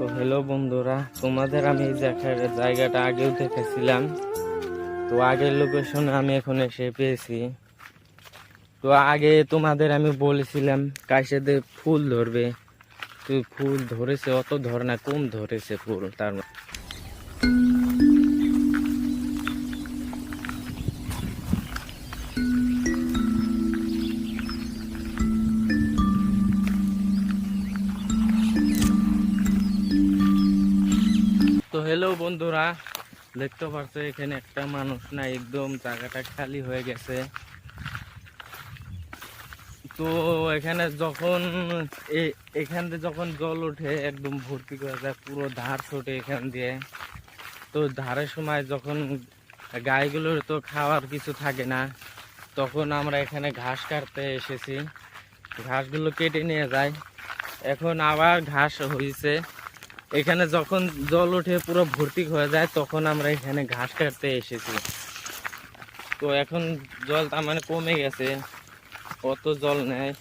তো হ্যালো বন্ধুরা, তোমাদের আমি এই জায়গাটা আগেও দেখেছিলাম। তো আগের লোকেশনে আমি এখন এসে পেয়েছি। তো আগে তোমাদের আমি বলেছিলাম কাশিতে ফুল ধরবে, তো ফুল ধরেছে, অত ধরে না, কম ধরেছে ফুল। তার তো হ্যালো বন্ধুরা, দেখতে পাচ্ছ এখানে একটা মানুষ না, একদম জায়গাটা খালি হয়ে গেছে। তো এখানে যখন এখান দিয়ে যখন জল ওঠে একদম ভর্তি করে যায়, পুরো ধার ছোটে এখান দিয়ে। তো ধারের সময় যখন গাইগুলোর তো খাওয়ার কিছু থাকে না, তখন আমরা এখানে ঘাস কাটতে এসেছি। ঘাসগুলো কেটে নিয়ে যায়, এখন আবার ঘাস হয়েছে। এখানে যখন জল ওঠে পুরো ভর্তি হয়ে যায়, তখন আমরা এখানে ঘাস কাটতে এসেছি। তো এখন জল তার মানে কমে গেছে, অত জল নেয়।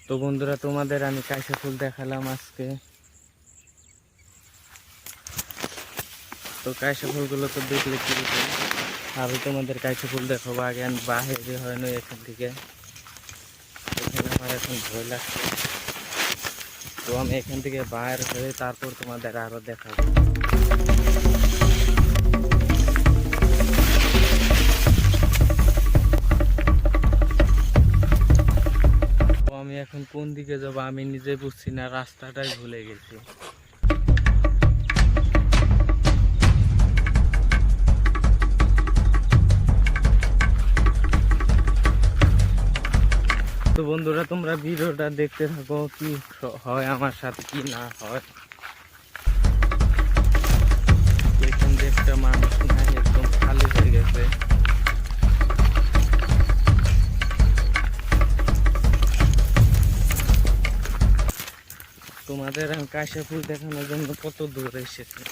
তো বন্ধুরা, তোমাদের আমি কাশি ফুল দেখালাম আজকে। তো কাশি ফুলগুলো তো দেখলে কি আমি তোমাদের কাশি ফুল দেখাবো। আগে আমি বাহিরে হয়নি এখান থেকে, এখানে আমার এখন ভয় লাগছে। তো আমি এখান থেকে বাইর হয়ে তারপর তোমাদের আরো দেখাবো। আমি এখন কোন দিকে যাবো আমি নিজে বুঝছি না, রাস্তাটাই ভুলে গেছি। তো বন্ধুরা, তোমরা ভিডিওটা দেখতে থাকো, কি হয় আমার সাথে কি না হয়। এখান দিয়ে একটা মানুষ নাই, একদম খালি হয়ে গেছে। তোমাদের আমি কাশি ফুল দেখানোর জন্য কত দূর এসেছি।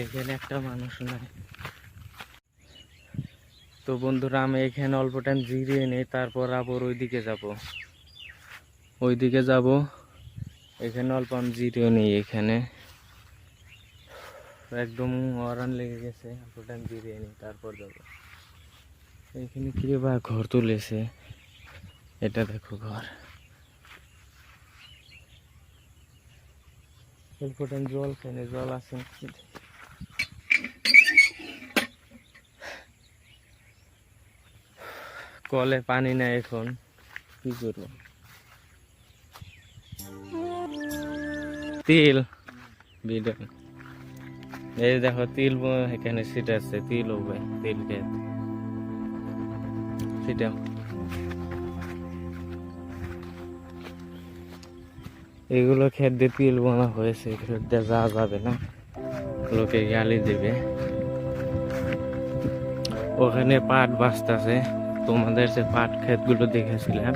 এখানে একটা মানুষ নাই। তো বন্ধুরা, আমি এখানে অল্প টাইম জিরিয়ে নেই, তারপর আবার ওইদিকে যাব। এখানে অল্প আমি জিরিয়ে নেই, এখানে একদম অরান লেগে গেছে, অল্প টাইম জিরিয়ে নেই তারপর যাব। এখানে কি বা ঘর তুলেছে, এটা দেখো ঘর। অল্প টাইম জল খেয়ে জল আছে, কলে পানি নাই, এখন কি করবো। তিল বিডন, এই দেখো তিল এখানে সিট আছে, তিল হবে, তিল ক্ষেত সেটা। এগুলো ক্ষেত দিয়ে তিল বোনা হয়েছে, ক্ষেত দিয়ে যাওয়া যাবে না, লোকে গালি দেবে। ওখানে পাট বাঁচতেছে, তোমাদের যে পাট ক্ষেতগুলো দেখেছিলাম,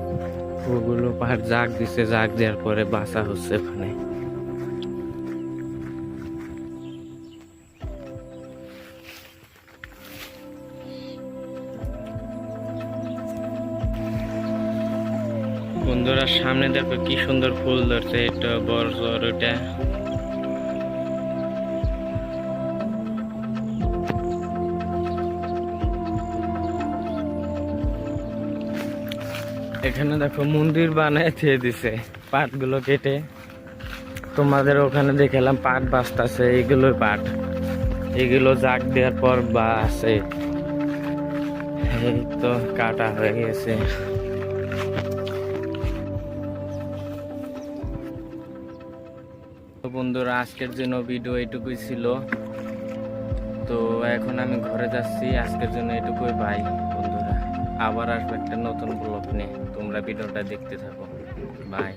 ওগুলো পাট জাগ দিছে, জাগ দেওয়ার পরে বাঁচা হচ্ছে ওখানে। বন্ধুরা, সামনে দেখো কি সুন্দর ফুল ধরছে, এটা বড় ওটা। এখানে দেখো মন্দির বানায় দিয়ে দিছে পাটগুলো কেটে। তো তোমাদের ওখানে দেখলাম পাট বাস্তাছে, এগুলোই পাট, এগুলো জাগ দেওয়ার পর বা আছে, এই তো কাটা হয়ে গেছে। তো বন্ধুরা, আজকের জন্য ভিডিও এটুকুই ছিল। তো এখন আমি ঘরে যাচ্ছি, আজকের জন্য এটুকুই। বাই বন্ধুরা, আবার আসবে একটা নতুন ব্লগ নিয়ে, তোমরা ভিডিওটা দেখতে থাকো। বাই।